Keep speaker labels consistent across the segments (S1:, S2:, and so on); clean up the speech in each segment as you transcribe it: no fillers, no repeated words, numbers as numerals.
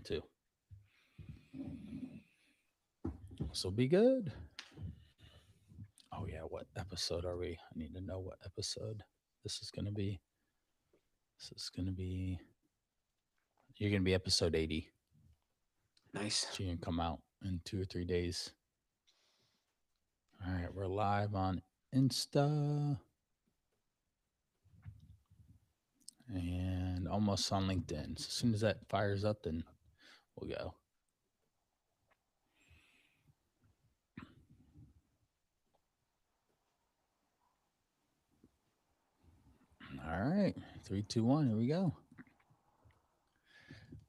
S1: Too. This will be good. Oh yeah, what episode are we? I need to know what episode this is gonna be. This is gonna be You're gonna be episode 80.
S2: Nice.
S1: So you're gonna come out in 2 or 3 days. All right, we're live on Insta and almost on LinkedIn. So as soon as that fires up, then we'll go. All right, 3, 2, 1. Here we go.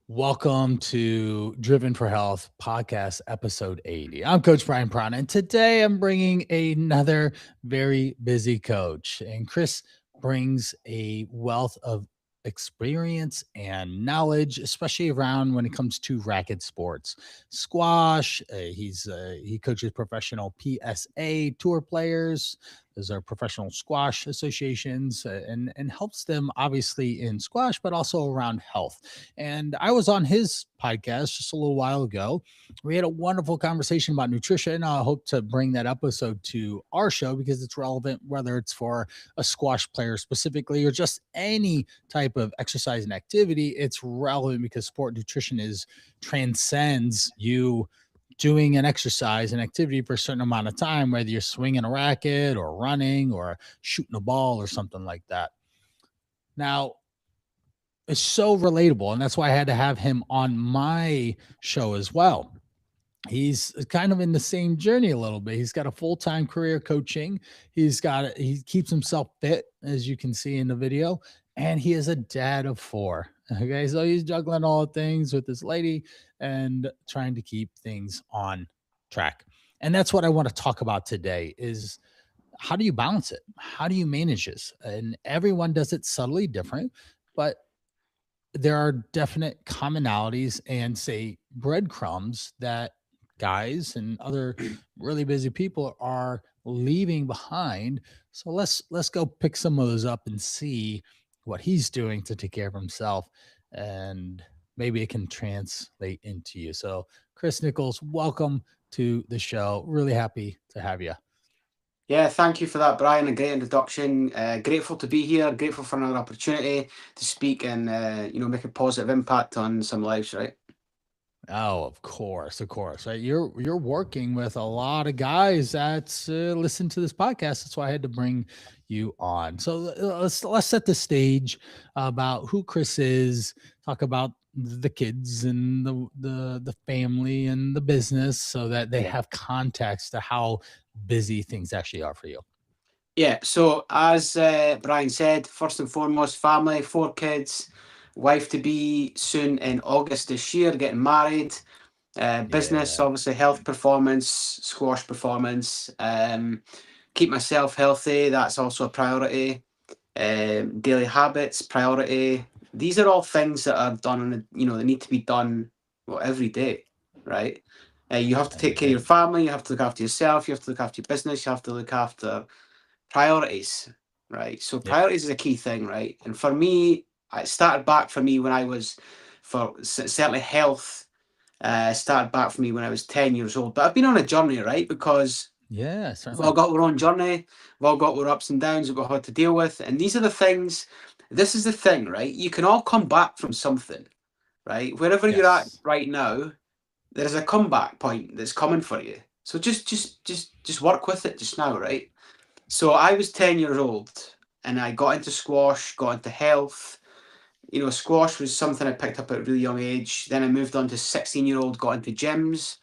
S1: Welcome to Driven for Health podcast episode 80. I'm Coach Brian Prana, and today I'm bringing another very busy coach. And Chris brings a wealth of experience and knowledge, especially around when it comes to racket sports, squash. He coaches professional PSA tour players. Those are professional squash associations, and helps them obviously in squash, but also around health. And I was on his podcast just a little while ago. We had a wonderful conversation about nutrition. I hope to bring that episode to our show because it's relevant, whether it's for a squash player specifically or just any type of exercise and activity. It's relevant because sport nutrition is transcends you doing an exercise and activity for a certain amount of time, whether you're swinging a racket or running or shooting a ball or something like that. Now, it's so relatable, and that's why I had to have him on my show as well. He's kind of in the same journey a little bit. He's got a full-time career coaching. He keeps himself fit, as you can see in the video, and he is a dad of four. Okay, so he's juggling all the things with this lady and trying to keep things on track. And that's what I want to talk about today is how do you balance it? How do you manage this? And everyone does it subtly different, but there are definite commonalities and say breadcrumbs that guys and other really busy people are leaving behind. So let's go pick some of those up and see what he's doing to take care of himself, and maybe it can translate into you. So Chris Nichols, welcome to the show. Really happy to have you.
S2: Yeah, thank you for that, Brian. A great introduction. Grateful to be here. Grateful for another opportunity to speak and make a positive impact on some lives. Right.
S1: Oh, of course, right? You're working with a lot of guys that listen to this podcast. That's why I had to bring you on. So let's set the stage about who Chris is. Talk about the kids and the family and the business, so that they have context to how busy things actually are for you.
S2: Yeah. So as Brian said, first and foremost, family, 4 kids, wife to be soon in August this year, getting married. Business,
S1: Yeah,
S2: obviously, health performance, squash performance. Keep myself healthy. That's also a priority. Daily habits, priority. These are all things that are done, they need to be done every day, right? You have to take
S1: every
S2: care of
S1: day.
S2: your family. You have to look after yourself. You have to look after your business. You have to look after priorities, right? So
S1: Yep.
S2: priorities is a key thing, right? And for me, it started back for me when I was, for certainly health, started back for me when I was 10 years old. But I've been on a journey, right? Because
S1: Yeah,
S2: we've all
S1: certainly.
S2: got our own journey. We've all got our ups and downs that we've had to deal with. And these are the things, this is the thing, right? You can all come back from something, right? Wherever you're at
S1: Yes.
S2: right now, there's a comeback point that's coming for you. So just work with it just now, right? So I was 10 years old and I got into squash, got into health. Squash was something I picked up at a really young age. Then I moved on to 16-year-old, got into gyms,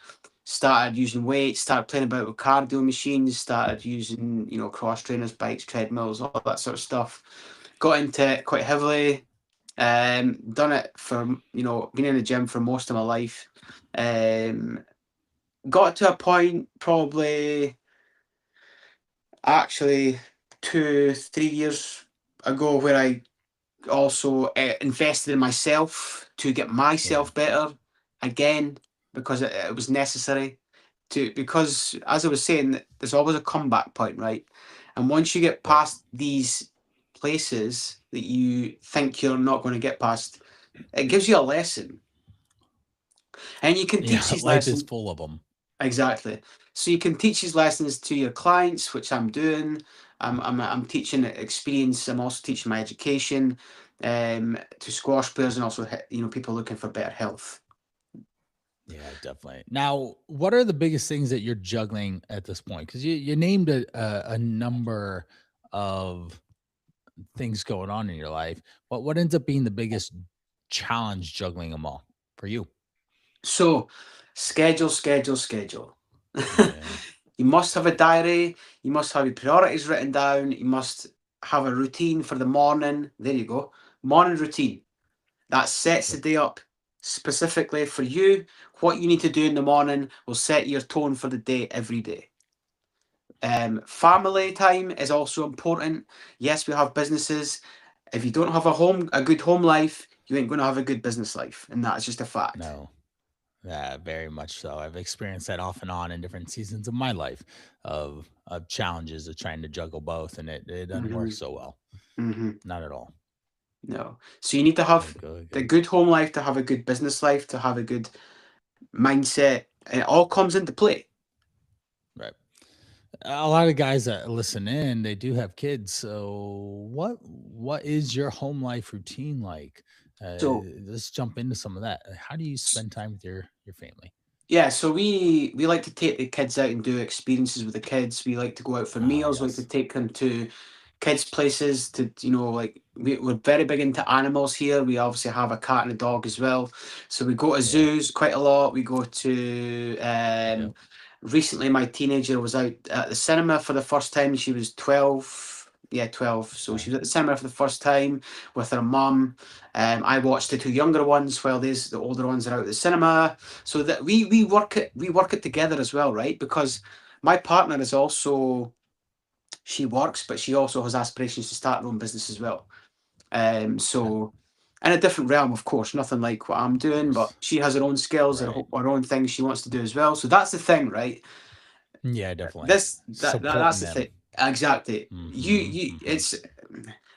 S2: started using weights, started playing about with cardio machines, started using, cross trainers, bikes, treadmills, all that sort of stuff. Got into it quite heavily. Done it for, been in the gym for most of my life. Um, got to a point probably actually 2, 3 years ago where I also invested in myself to get
S1: Yeah.
S2: myself better again because it was necessary to, because as I was saying, there's always a comeback point, right? And once you get
S1: Right.
S2: past these places that you think you're not going to get past, it gives you a lesson, And you can
S1: Yeah,
S2: teach these
S1: life is
S2: lessons.
S1: full of them.
S2: Exactly. So you can teach these lessons to your clients, which I'm doing. I'm teaching experience. I'm also teaching my education to squash players and also people looking for better health.
S1: Yeah, definitely. Now, what are the biggest things that you're juggling at this point? Because you named a number of things going on in your life. What ends up being the biggest challenge juggling them all for you?
S2: So schedule, schedule, schedule.
S1: Yeah.
S2: You must have a diary. You must have your priorities written down. You must have a routine for the morning. There you go. Morning routine. That sets the
S1: Yep.
S2: day up specifically for you. What you need to do in the morning will set your tone for the day every day. Family time is also important. Yes, we have businesses. If you don't have a good home life, you ain't going to have a good business life, and that's just a fact.
S1: No. Yeah, very much so. I've experienced that off and on in different seasons of my life of challenges of trying to juggle both, and it doesn't work
S2: Hmm.
S1: so well.
S2: Hmm.
S1: Not at all.
S2: No, so you need to have
S1: Good,
S2: the
S1: good.
S2: good home life to have a good business life to have a good mindset, and it all comes into play.
S1: Right. A lot of guys that listen in, they do have kids. So what is your home life routine like?
S2: So
S1: Let's jump into some of that. How do you spend time with your family?
S2: yeah, so we like to take the kids out and do experiences with the kids. We like to go out for
S1: Ah,
S2: meals. We like to
S1: yes.
S2: take them to kids places to like we're very big into animals here. We obviously have a cat and a dog as well, so we go to
S1: Yeah.
S2: zoos quite a lot. We go to
S1: Yep.
S2: recently my teenager was out at the cinema for the first time. She was 12. Yeah, 12. So
S1: Uh,
S2: she was at the cinema for the first time with her mum. I watched the two younger ones while the older ones are out at the cinema, so that we work it together as well, right? Because my partner is also, she works, but she also has aspirations to start her own business as well.
S1: okay.
S2: So in a different realm, of course, nothing like what I'm
S1: Of
S2: doing, but
S1: course.
S2: she has her own skills,
S1: Right.
S2: her own things she wants to do as well. So that's the thing, right?
S1: Yeah, definitely.
S2: That's
S1: Supporting
S2: the
S1: them.
S2: thing. Exactly.
S1: Hmm, hmm.
S2: It's,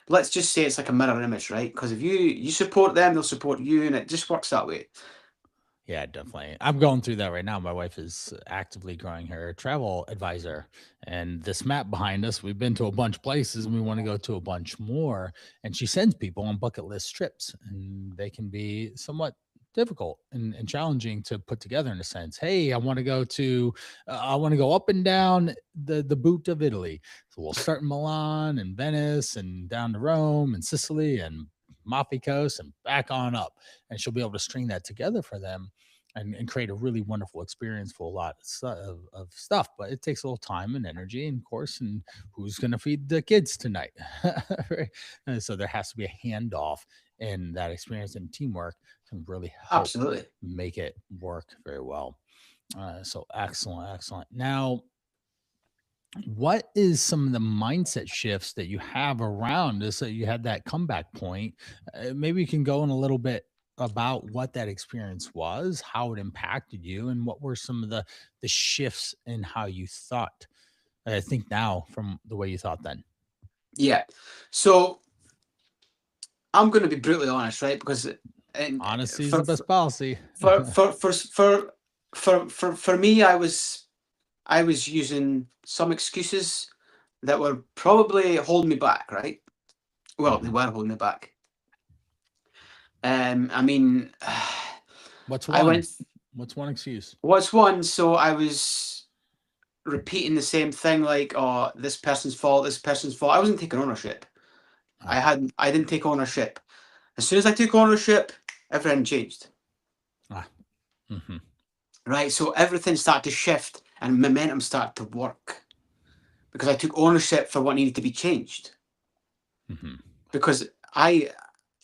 S2: let's just say it's like a mirror image, right? Because if you support them, they'll support you, and it just works that way.
S1: Yeah, definitely. I'm going through that right now. My wife is actively growing her travel advisor. And this map behind us, we've been to a bunch of places and we want to go to a bunch more. And she sends people on bucket list trips, and they can be somewhat difficult and challenging to put together in a sense. Hey, I want to go up and down the boot of Italy. So we'll start in Milan and Venice and down to Rome and Sicily and Amalfi Coast and back on up, and she'll be able to string that together for them and create a really wonderful experience for a lot of stuff. But it takes a little time and energy, and of course, and who's going to feed the kids tonight? Right? And so there has to be a handoff, and that experience and teamwork can really help
S2: Absolutely.
S1: make it work very well. So excellent, excellent. Now, what is some of the mindset shifts that you have around this that you had that comeback point? Maybe you can go in a little bit about what that experience was, how it impacted you, and what were some of the shifts in how you thought. I think now from the way you thought then.
S2: Yeah. So I'm going to be brutally honest, right? Because and
S1: Honesty is the
S2: for
S1: best policy.
S2: for for for for for me, I was using some excuses that were probably holding me back, right? Well, they
S1: Mhm.
S2: were holding me back. I mean,
S1: What's
S2: I
S1: one?
S2: went.
S1: What's one excuse?
S2: What's one? So I was repeating the same thing, like, "Oh, this person's fault. This person's fault." I wasn't taking ownership.
S1: Ah,
S2: I didn't take ownership. As soon as I took ownership, everything changed.
S1: ah, hmm,
S2: Right? So everything started to shift and momentum started to work because I took ownership for what needed to be changed.
S1: hmm.
S2: Because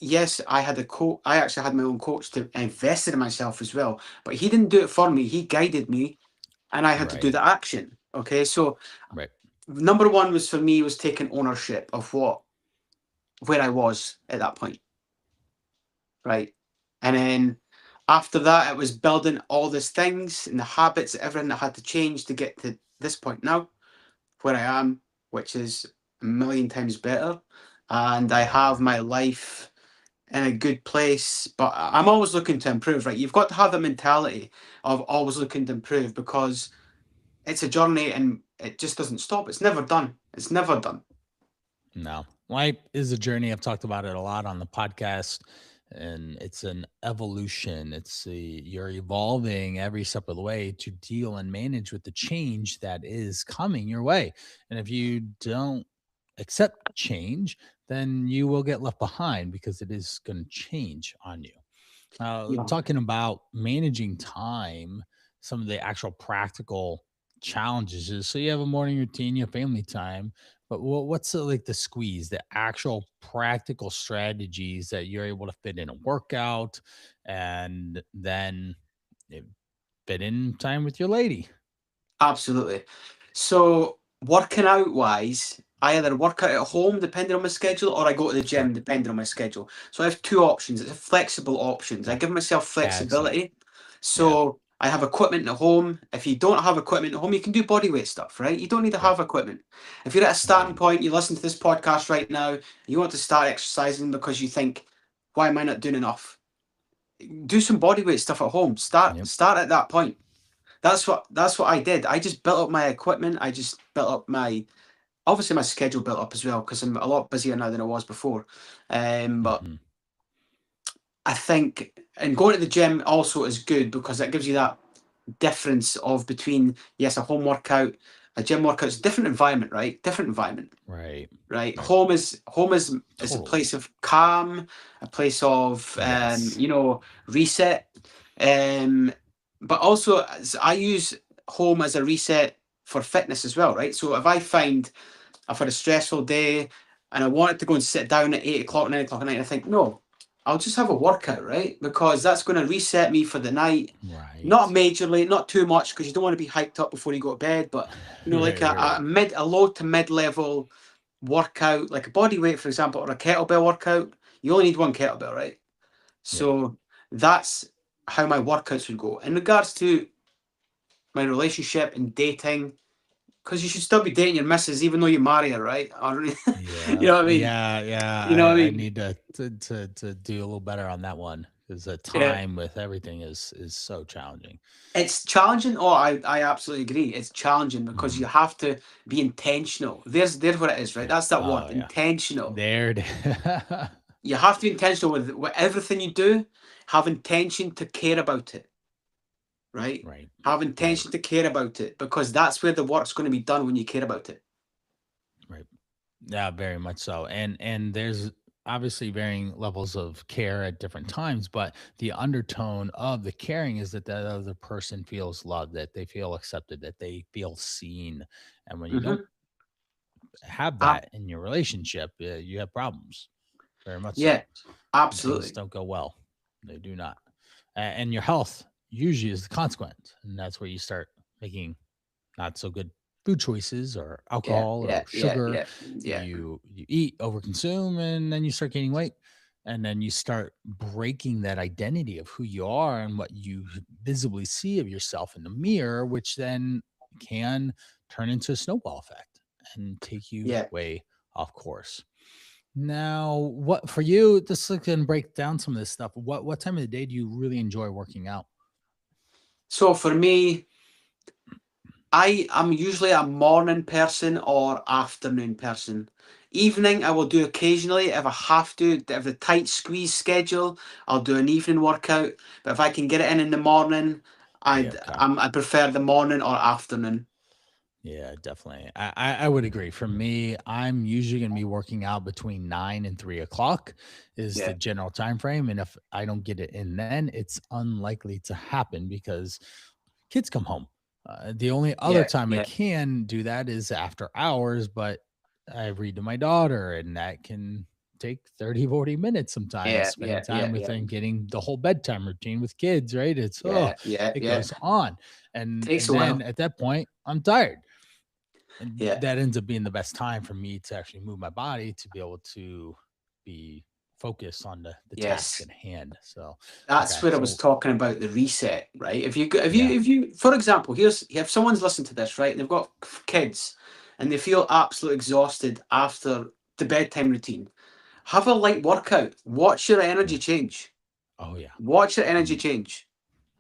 S2: yes, I had a coach. I actually had my own coach to invested in myself as well, but he didn't do it for me. He guided me, and I had to do
S1: Right,
S2: the action. Okay, so
S1: right,
S2: number one was for me was taking ownership of where I was at that point, right? And then after that, it was building all these things and the habits, everything that had to change to get to this point now, where I am, which is a million times better. And I have
S1: yeah.
S2: my life. in a good place, but I'm always looking to improve, right? You've got to have the mentality of always looking to improve, because it's a journey and it just doesn't stop. It's never done. It's never done.
S1: No, life is a journey. I've talked about it a lot on the podcast, and it's an evolution. You're evolving every step of the way to deal and manage with the change that is coming your way. And if you don't accept change, then you will get left behind because it is going to change on you.
S2: Yeah.
S1: Talking about managing time, some of the actual practical challenges is, so you have a morning routine, you have family time, but what's like the squeeze, the actual practical strategies that you're able to fit in a workout and then eh, fit in time with your lady?
S2: Absolutely. So working out wise, I either work out at home depending on my schedule, or I go to the
S1: Sure.
S2: gym depending on my schedule. So I have two options. It's a flexible options. I
S1: Okay.
S2: give myself
S1: Excellent.
S2: flexibility.
S1: Yeah.
S2: So I have equipment at home. If you don't have equipment at home, you can do body weight stuff, right? You don't need to
S1: Yep.
S2: have equipment. If you're at a starting
S1: Agreed.
S2: point, you listen to this podcast right now, you want to start exercising because you think, why am I not doing enough? Do some body weight stuff at home. Start
S1: Yep.
S2: start at that point. That's what I did. I just built up my equipment. I just built up my, obviously my schedule built up as well, because I'm a lot busier now than I was before. But
S1: Hmm.
S2: I think, and going to the gym also is good because that gives you that difference of between, yes, a home workout, a gym workout. It's a different environment, right? Different environment,
S1: Right.
S2: right?
S1: Right.
S2: Home is a
S1: Totally.
S2: place of calm, a place of
S1: Yes.
S2: reset. Um, but also I use home as a reset for fitness as well, right? So if I find I've had a stressful day and I wanted to go and sit down at 8 o'clock, 9 o'clock at night, I think, no, I'll just have a workout, right? Because that's going to reset me for the night. Not
S1: Right.
S2: majorly, not too much, because you don't want to be hyped up before you go to bed, but like
S1: Right.
S2: a,
S1: Right. Right.
S2: a low to mid level workout, like a body weight, for example, or a kettlebell workout. You only need one kettlebell, right?
S1: Yep.
S2: So that's how my workouts would go. In regards to my relationship and dating, because you should still be dating your missus even though you marry her, right? Or, you
S1: Yeah,
S2: know what I mean?
S1: yeah, yeah.
S2: You know what I
S1: I
S2: mean?
S1: need to do a little better on that one because the
S2: Yeah.
S1: time with everything is so challenging.
S2: It's challenging. Oh, I absolutely agree. It's challenging because you
S1: Mhm.
S2: have to be intentional. There's what it is, right?
S1: Yeah.
S2: That's that
S1: Oh
S2: word,
S1: yeah.
S2: intentional.
S1: There it is.
S2: You have to be intentional with everything you do. Have intention to care about it, right?
S1: Right.
S2: Have
S1: Right.
S2: intention to care about it, because that's where the work's going to be done when you care about it.
S1: Right. Yeah, very much so. And there's obviously varying levels of care at different times, but the undertone of the caring is that that other person feels loved, that they feel accepted, that they feel seen. And when you don't
S2: Hmm.
S1: have that in your relationship, you have problems. Very much
S2: Yeah,
S1: so. Things
S2: absolutely.
S1: don't go well. They do not. And your health usually is the consequence. And that's where you start making not so good food choices or
S2: Yeah,
S1: alcohol
S2: yeah,
S1: or
S2: yeah,
S1: sugar.
S2: yeah, yeah,
S1: You eat, overconsume, and then you start gaining weight. And then you start breaking that identity of who you are and what you visibly see of yourself in the mirror, which then can turn into a snowball effect and take you
S2: yeah.
S1: way off course. Now, what for you? This can break down some of this stuff. What time of the day do you really enjoy working out?
S2: So for me, I am usually a morning person or afternoon person. Evening, I will do occasionally if I have to. If the tight squeeze schedule, I'll do an evening workout. But if I can get it in the morning,
S1: Yeah, okay.
S2: I prefer the morning or afternoon.
S1: Yeah, definitely. I would agree. For me, I'm usually going to be working out between 9 and 3 o'clock is the
S2: Yeah,
S1: general time frame, and if I don't get it in then, it's unlikely to happen because kids come home. The only other
S2: yeah,
S1: time I
S2: yeah,
S1: can do that is after hours, but I read to my daughter, and that can take 30, 40 minutes sometimes,
S2: yeah,
S1: spending
S2: yeah,
S1: time
S2: yeah,
S1: with
S2: yeah,
S1: and getting the whole bedtime routine with kids, right? It's
S2: yeah, yeah,
S1: it
S2: yeah.
S1: goes on. And
S2: Takes
S1: and
S2: a
S1: then
S2: while.
S1: at that point, I'm tired. And
S2: Yeah.
S1: that ends up being the best time for me to actually move my body to be able to be focused on the task
S2: Yes.
S1: at hand. So,
S2: That's
S1: okay.
S2: where I was
S1: So,
S2: talking about the reset, right?
S1: yeah.
S2: If you, for example, here's if someone's listened to this, right, and they've got kids and they feel absolutely exhausted after the bedtime routine, have a light workout. Watch your energy change.
S1: Oh yeah.
S2: Watch your energy change.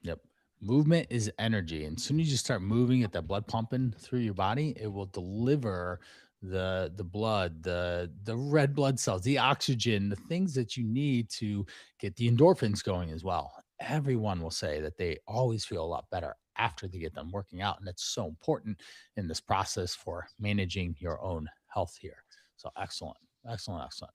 S1: Yep. Movement is energy. And as soon as you start moving, get that blood pumping through your body, it will deliver the blood, the red blood cells, the oxygen, the things that you need to get the endorphins going as well. Everyone will say that they always feel a lot better after they get done working out. And that's so important in this process for managing your own health here. So excellent, excellent, excellent.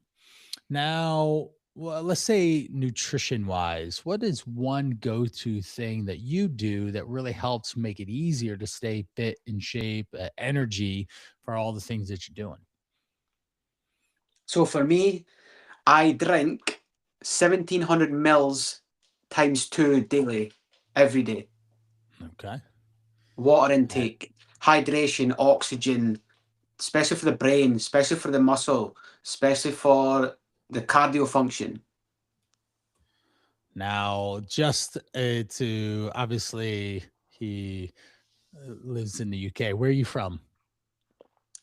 S1: Now, well, let's say nutrition wise, what is one go to thing that you do that really helps make it easier to stay fit, in shape, energy for all the things that you're doing?
S2: So for me, I drink 1,700 mils times 2 daily, every day.
S1: Okay.
S2: Water
S1: Uh,
S2: intake, hydration, oxygen, especially for the brain, especially for the muscle, especially for the cardio function.
S1: Now, just to obviously, he lives in the UK. Where are you from?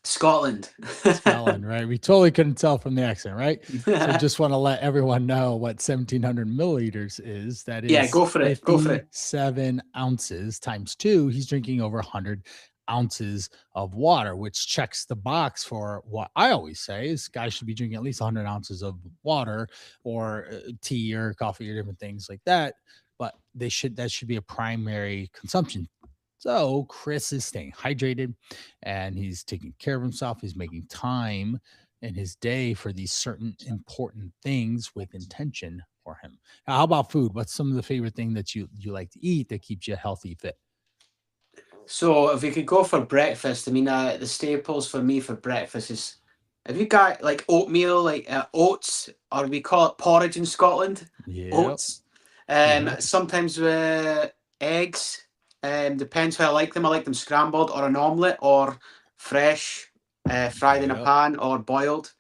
S2: Scotland.
S1: Scotland, right? We totally couldn't tell from the accent, right? So just want to let everyone know what 1,700 milliliters is. That
S2: Yeah,
S1: is
S2: go for it. Go for it.
S1: 57 ounces times two. He's drinking over 100 ounces of water, which checks the box for what I always say is guys should be drinking at least 100 ounces of water or tea or coffee or different things like that. But that should be a primary consumption. So Chris is staying hydrated and he's taking care of himself. He's making time in his day for these certain important things with intention for him. Now, how about food? What's some of the favorite thing that you like to eat that keeps you healthy, fit?
S2: So if we could go for breakfast, I mean, the staples for me for breakfast is, have you got like oatmeal, like oats, or we call it porridge in Scotland?
S1: Yep.
S2: Oats.
S1: Yep.
S2: Sometimes with eggs. Depends how I like them. I like them scrambled or an omelette or fresh, fried in a
S1: Yep.
S2: pan or boiled.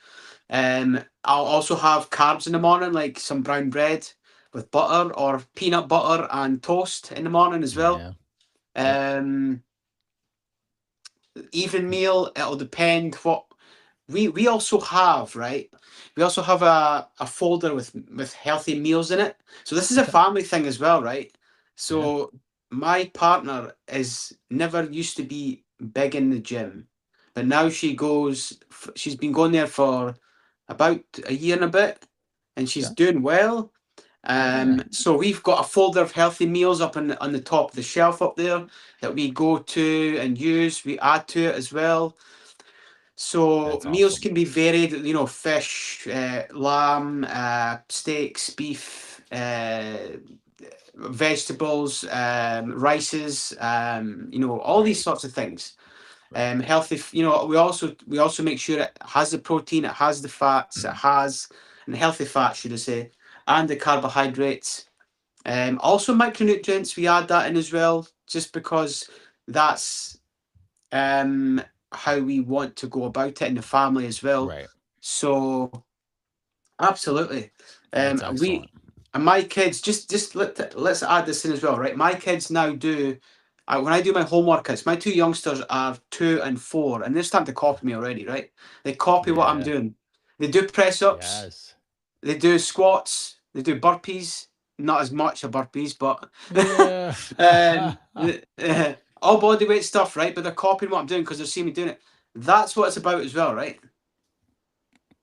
S2: I'll also have carbs in the morning, like some brown bread with butter or peanut butter and toast in the morning as well.
S1: Yeah. Yep.
S2: Um, Even meal, it'll depend what we also have, right? We also have a folder with healthy meals in it. So this is a
S1: Okay.
S2: family thing as well, right?
S1: Yeah.
S2: So my partner is never used to be big in the gym, but now she goes. She's been going there for about a year and a bit, and she's
S1: Okay.
S2: doing well.
S1: Yeah.
S2: So we've got a folder of healthy meals up on the top of the shelf up there that we go to and use. We add to it as well. So
S1: That's
S2: meals
S1: awesome.
S2: can be varied, fish, lamb, steaks, beef, vegetables, rices, all these sorts of things.
S1: Right.
S2: Healthy, we also make sure it has the protein, it has the fats, it has and healthy fats, should I say, and the carbohydrates. Also micronutrients, we add that in as well, just because that's how we want to go about it in the family as well.
S1: Right.
S2: So absolutely.
S1: That's
S2: We
S1: excellent.
S2: and my kids let's add this in as well, right? My kids now do. When I do my home workouts, my two youngsters are 2 and 4, and they're starting to copy me already, right? They copy what I'm
S1: Yeah.
S2: doing. They do press ups,
S1: Yes.
S2: they do squats, they do burpees. Not as much of burpees, but
S1: Yeah.
S2: all body weight stuff, right? But they're copying what I'm doing because they're seeing me doing it. That's what it's about as well, right?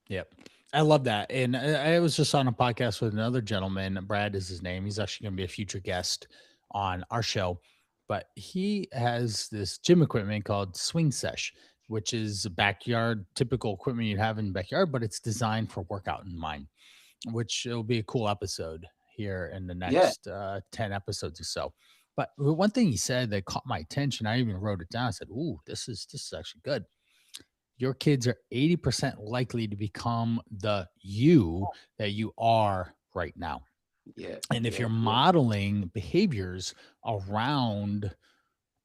S1: Yep. I love that. And I was just on a podcast with another gentleman. Brad is his name. He's actually going to be a future guest on our show. But he has this gym equipment called Swing Sesh, which is a backyard, typical equipment you'd have in the backyard, but it's designed for workout in mind, which will be a cool episode here in the
S2: Yeah.
S1: next 10 episodes or so. But one thing he said that caught my attention, I even wrote it down. I said, "Ooh, this is actually good." Your kids are 80% likely to become the you that you are right now.
S2: Yeah.
S1: And if
S2: Yeah.
S1: you're
S2: Yeah.
S1: modeling behaviors around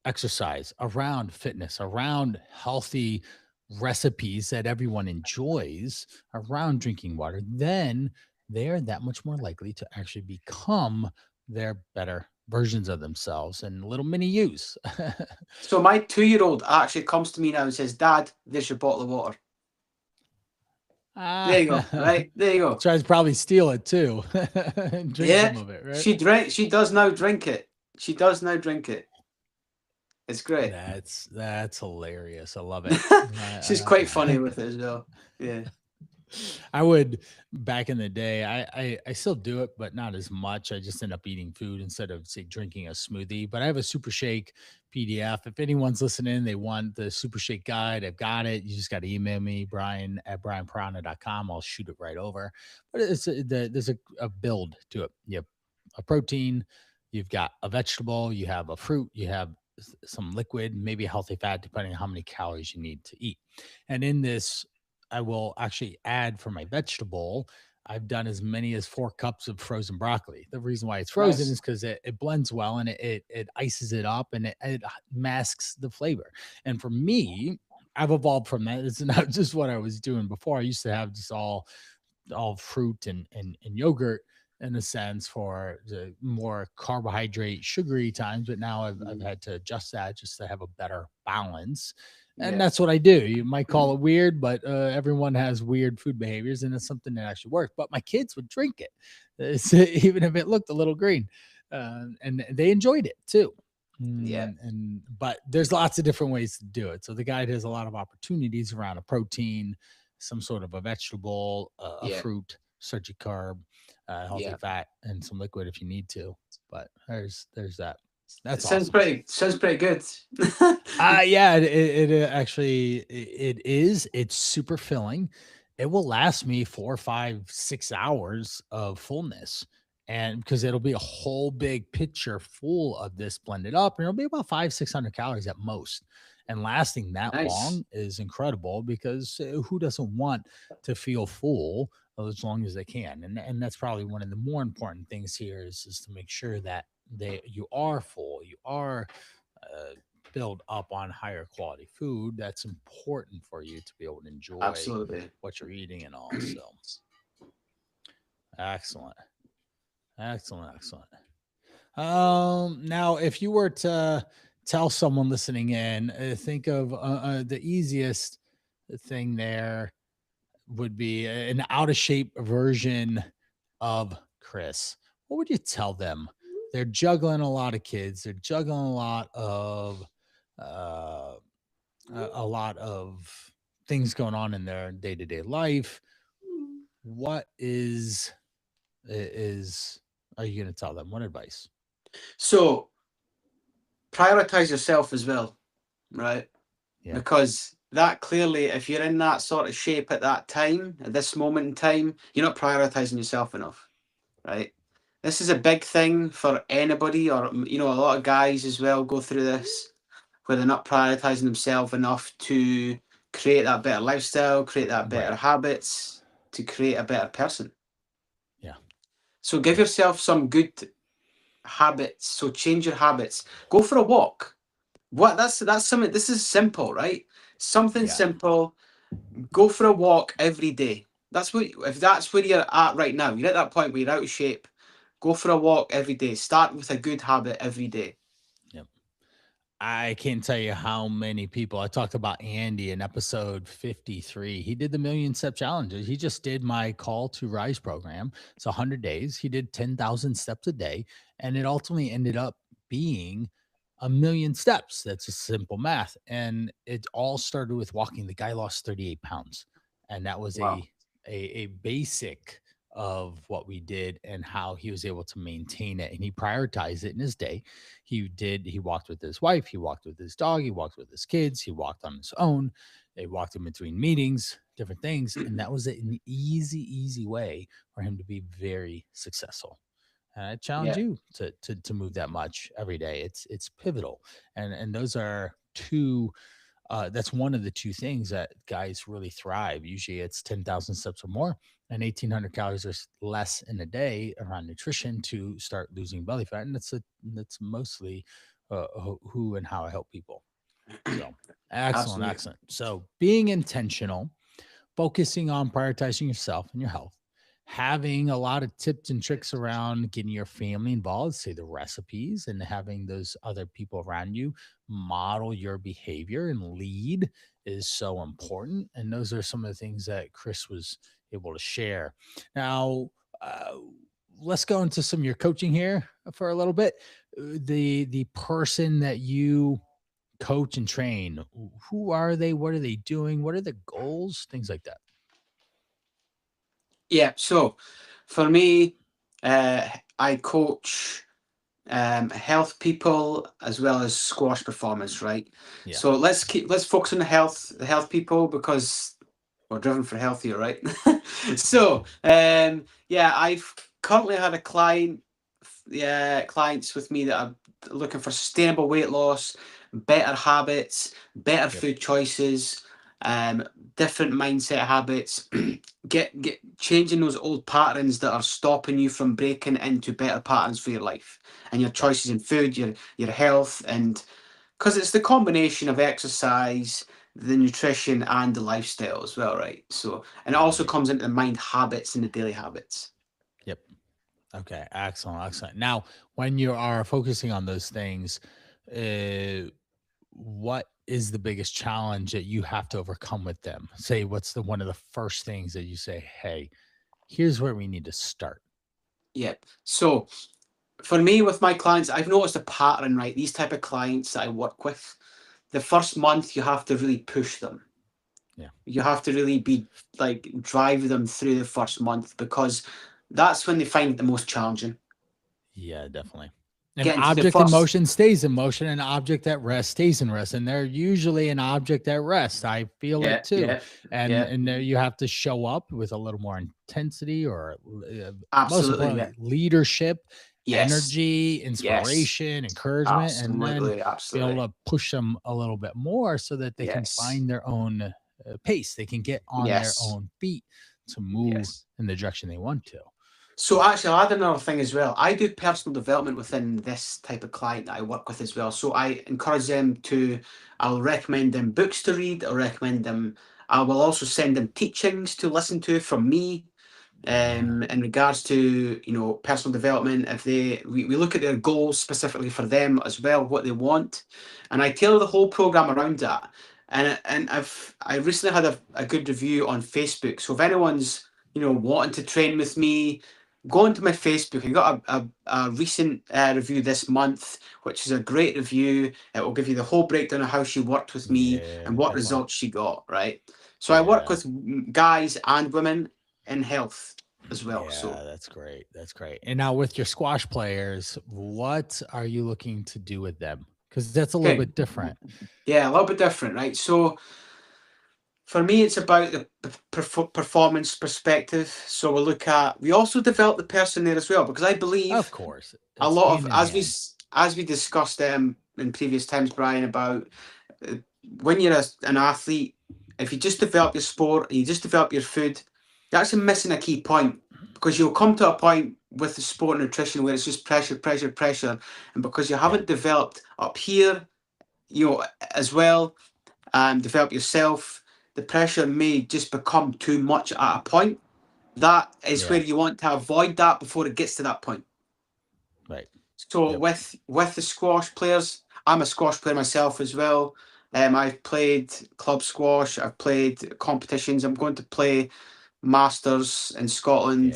S1: exercise, around fitness, around healthy recipes that everyone enjoys, around drinking water, then they're that much more likely to actually become their better versions of themselves and little mini yous.
S2: So my 2-year-old actually comes to me now and says, "Dad, there's your bottle of water." There you go.
S1: Ah,
S2: Right there you go.
S1: tries to probably steal it too and drink
S2: Yeah,
S1: some of it, right?
S2: she does now drink it. She does now drink it. It's great.
S1: That's hilarious. I love it.
S2: She's quite funny with it as well. Yeah.
S1: I would back in the day. I still do it, but not as much. I just end up eating food instead of say drinking a smoothie. But I have a Super Shake PDF. If anyone's listening, they want the Super Shake guide. I've got it. You just got to email me, Brian at brianprana.com. I'll shoot it right over. But there's a build to it. You have a protein, you've got a vegetable, you have a fruit, you have some liquid, maybe a healthy fat, depending on how many calories you need to eat. And in this I will actually add for my vegetable. I've done as many as 4 cups of frozen broccoli. The reason why it's frozen
S2: Nice.
S1: is because it blends well and it ices it up and it masks the flavor. And for me, I've evolved from that. It's not just what I was doing before. I used to have just all fruit and yogurt in a sense for the more carbohydrate sugary times, but now I've
S2: Mhm.
S1: had to adjust that just to have a better balance, and
S2: Yeah.
S1: that's what I do. You might call it weird, but everyone has weird food behaviors, and it's something that actually works. But my kids would drink it, even if it looked a little green, and they enjoyed it too.
S2: Yeah.
S1: And but there's lots of different ways to do it. So the guide has a lot of opportunities around a protein, some sort of a vegetable, a
S2: Yeah.
S1: fruit, search a carb, healthy
S2: Yeah.
S1: fat, and some liquid if you need to. But there's that.
S2: It
S1: That's awesome.
S2: sounds pretty good.
S1: Yeah, it actually it is. It's super filling. It will last me 4, 5, 6 hours of fullness, and because it'll be a whole big pitcher full of this blended up, and it'll be about 500, 600 calories at most. And lasting that
S2: Nice.
S1: long is incredible because who doesn't want to feel full as long as they can? And that's probably one of the more important things here is to make sure that you are full, you are uh, build up on higher quality food that's important for you to be able to enjoy
S2: Absolutely.
S1: what you're eating and all. So excellent, excellent. Now if you were to tell someone listening in, think of the easiest thing there would be an out of shape version of Chris. What would you tell them? They're juggling a lot of kids. They're juggling uh, a lot of things going on in their day to day life. What is are you going to tell them? What advice?
S2: So prioritize yourself as well, right?
S1: Yeah,
S2: Because that clearly, if you're in that sort of shape at that time, at this moment in time, you're not prioritizing yourself enough, right? This is a big thing for anybody, or a lot of guys as well go through this, where they're not prioritizing themselves enough to create that better lifestyle, create that better
S1: right.
S2: habits, to create a better person.
S1: Yeah,
S2: So give
S1: yeah,
S2: yourself some good habits. So change your habits. Go for a walk. That's something. This is simple, right? Something
S1: yeah.
S2: simple. Go for a walk every day. That's what if that's where you're at right now. You're at that point where you're out of shape. Go for a walk every day. Start with a good habit every day.
S1: Yep. I can't tell you how many people I talked about Andy in episode 53. He did the million step challenges. He just did my call to rise program. It's 100 days. He did 10,000 steps a day. And it ultimately ended up being a million steps. That's just simple math. And it all started with walking. The guy lost 38 pounds. And that was
S2: Wow.
S1: a basic of what we did and how he was able to maintain it. And he prioritized it in his day. He walked with his wife, he walked with his dog, he walked with his kids, he walked on his own. They walked in between meetings, different things, and that was an easy way for him to be very successful. And I challenge
S2: Yeah.
S1: you to move that much every day. It's pivotal, and those are two. That's one of the two things that guys really thrive. Usually, it's 10,000 steps or more, and 1,800 calories or less in a day around nutrition to start losing belly fat. And that's mostly who and how I help people. So excellent,
S2: Absolutely.
S1: excellent. So being intentional, focusing on prioritizing yourself and your health, having a lot of tips and tricks around getting your family involved, say the recipes, and having those other people around you model your behavior and lead is so important. And those are some of the things that Chris was able to share. Now, uh, let's go into some of your coaching here for a little bit. The person that you coach and train, who are they? What are they doing? What are the goals? Things like that.
S2: Yeah. So for me, I coach health people as well as squash performance, right?
S1: Yeah.
S2: So let's focus on the health people because we're driven for healthier, right? So yeah, I've currently had a clients with me that are looking for sustainable weight loss, better habits, better
S1: Yep.
S2: food choices, um, different mindset habits, get changing those old patterns that are stopping you from breaking into better patterns for your life and your
S1: Right.
S2: choices in food, your health, and because it's the combination of exercise, the nutrition, and the lifestyle as well, right? So, and it also
S1: Right.
S2: comes into the mind habits and the daily habits.
S1: Yep. Okay. Excellent. Excellent. Now, when you are focusing on those things, uh, what is the biggest challenge that you have to overcome with them? Say, what's the one of the first things that you say, hey, here's where we need to start?
S2: Yep. So for me, with my clients, I've noticed a pattern, right? These type of clients that I work with, the first month you have to really push them.
S1: Yeah.
S2: You have to really be like drive them through the first month because that's when they find it the most challenging.
S1: Yeah, definitely. An
S2: Getting to the
S1: object in
S2: first,
S1: motion stays in motion, an object at rest stays in rest, and they're usually an object at rest. I feel it
S2: yeah,
S1: too,
S2: yeah,
S1: and
S2: yeah,
S1: and there you have to show up with a little more intensity, or most
S2: absolutely, yeah,
S1: importantly, leadership,
S2: yes,
S1: energy,
S2: yes,
S1: inspiration, encouragement, and then
S2: absolutely,
S1: be able
S2: absolutely,
S1: to push them a little bit more so that they can
S2: yes,
S1: find their own pace. They can get on their
S2: yes,
S1: own feet to move
S2: yes.
S1: in the direction they want to.
S2: So actually, I'll add another thing as well. I do personal development within this type of client that I work with as well. So I encourage them to, I'll recommend them books to read. I'll recommend them, I will also send them teachings to listen to from me
S1: Yeah.
S2: in regards to, personal development. If we look at their goals specifically for them as well, what they want. And I tailor the whole program around that. And I recently had a good review on Facebook. So if anyone's, wanting to train with me, go into my Facebook. I got a recent review this month, which is a great review. It will give you the whole breakdown of how she worked with me and
S1: Yeah,
S2: what
S1: definitely.
S2: results she got, right? So I work
S1: Yeah.
S2: with guys and women in health as well.
S1: Yeah,
S2: So
S1: that's great. That's great. And now with your squash players, what are you looking to do with them? Because that's a little
S2: okay,
S1: bit different.
S2: yeah, a little bit different, right? So for me, it's about the performance perspective. So we also develop the person there as well because I
S1: Of
S2: believe
S1: course,
S2: a
S1: it's
S2: lot of
S1: hand in hand.
S2: as we discussed in previous times, Brian, about uh, when you're an athlete, if you just develop your sport and you just develop your food, you're actually missing a key point because you'll come to a point with the sport and nutrition where it's just pressure, pressure, pressure, and because you
S1: Yeah,
S2: haven't developed up here, as well, and develop yourself, the pressure may just become too much at a point. That is where
S1: yeah,
S2: you want to avoid that before it gets to that point.
S1: right.
S2: So
S1: Yep.
S2: with the squash players, I'm a squash player myself as well. I've played club squash. I've played competitions. I'm going to play masters in Scotland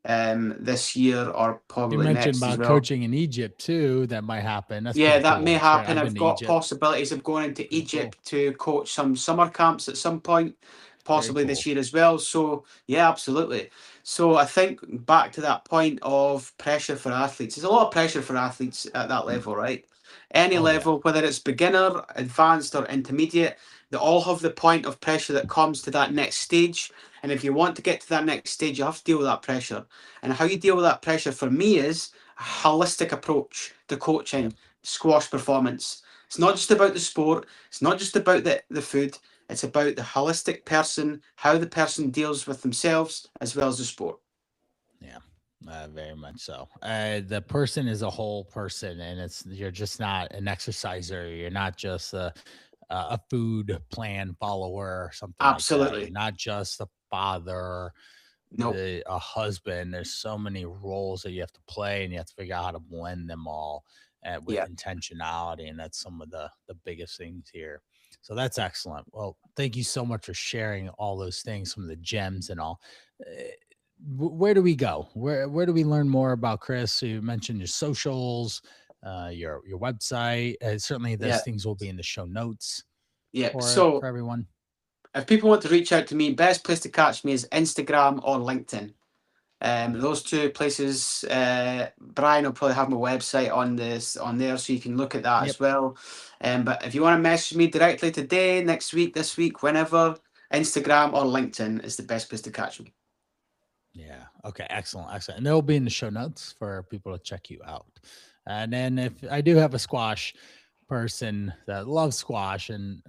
S1: Yeah.
S2: this year or
S1: You
S2: probably
S1: mentioned
S2: next as
S1: about
S2: well.
S1: coaching in Egypt too. That might happen. That's
S2: Yeah,
S1: pretty
S2: that may
S1: cool. Right.
S2: happen.
S1: I've
S2: I've
S1: been to
S2: got
S1: Egypt.
S2: possibilities of going into
S1: Pretty cool.
S2: Egypt to coach some summer camps at some point,
S1: Very
S2: possibly this
S1: cool.
S2: year as well. So, yeah, absolutely. So, I think back to that point of pressure for athletes. There's a lot of pressure for athletes at that level, right? Any
S1: Oh yeah.
S2: level, whether it's beginner, advanced, or intermediate, they all have the point of pressure that comes to that next stage. And if you want to get to that next stage, you have to deal with that pressure. And how you deal with that pressure for me is a holistic approach to
S1: Yep.
S2: coaching squash performance. It's not just about the sport, it's not just about the food, it's about the holistic person, how the person deals with themselves as well as the sport.
S1: Yeah. Very much so. The person is a whole person, and you're just not an exerciser. You're not just a food plan follower or something like that. You're
S2: Absolutely.
S1: not just a father.
S2: No.
S1: a husband. There's so many roles that you have to play, and you have to figure out how to blend them all with
S2: Yeah.
S1: intentionality. And that's some of the biggest things here. So that's excellent. Well, thank you so much for sharing all those things, some of the gems and all. Uh, where do we go? Where do we learn more about Chris? So you mentioned your socials, your website. Certainly, those
S2: Yeah.
S1: things will be in the show notes
S2: Yeah.
S1: for
S2: So
S1: everyone.
S2: if people want to reach out to me, best place to catch me is Instagram or LinkedIn. Those two places. Brian will probably have my website on this on there, so you can look at that
S1: Yep.
S2: as well. But if you want to message me directly today, next week, this week, whenever, Instagram or LinkedIn is the best place to catch me.
S1: Yeah. Okay. Excellent. Excellent. And they'll be in the show notes for people to check you out. And then if I do have a squash person that loves squash, and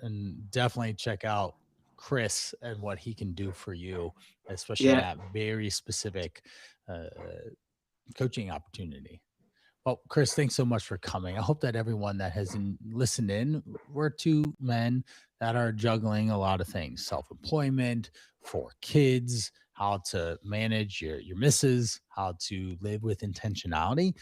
S1: definitely check out Chris and what he can do for you, especially in
S2: Yeah.
S1: that very specific uh, coaching opportunity. Well, Chris, thanks so much for coming. I hope that everyone that has listened in, we're two men that are juggling a lot of things: self employment, for kids, how to manage your misses, how to live with intentionality.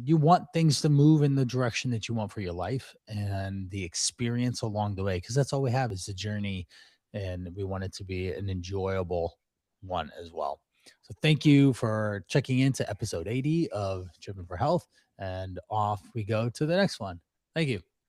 S1: You want things to move in the direction that you want for your life and the experience along the way, because that's all we have is the journey. And we want it to be an enjoyable one as well. So thank you for checking into episode 80 of Driven for Health. And off we go to the next one. Thank you.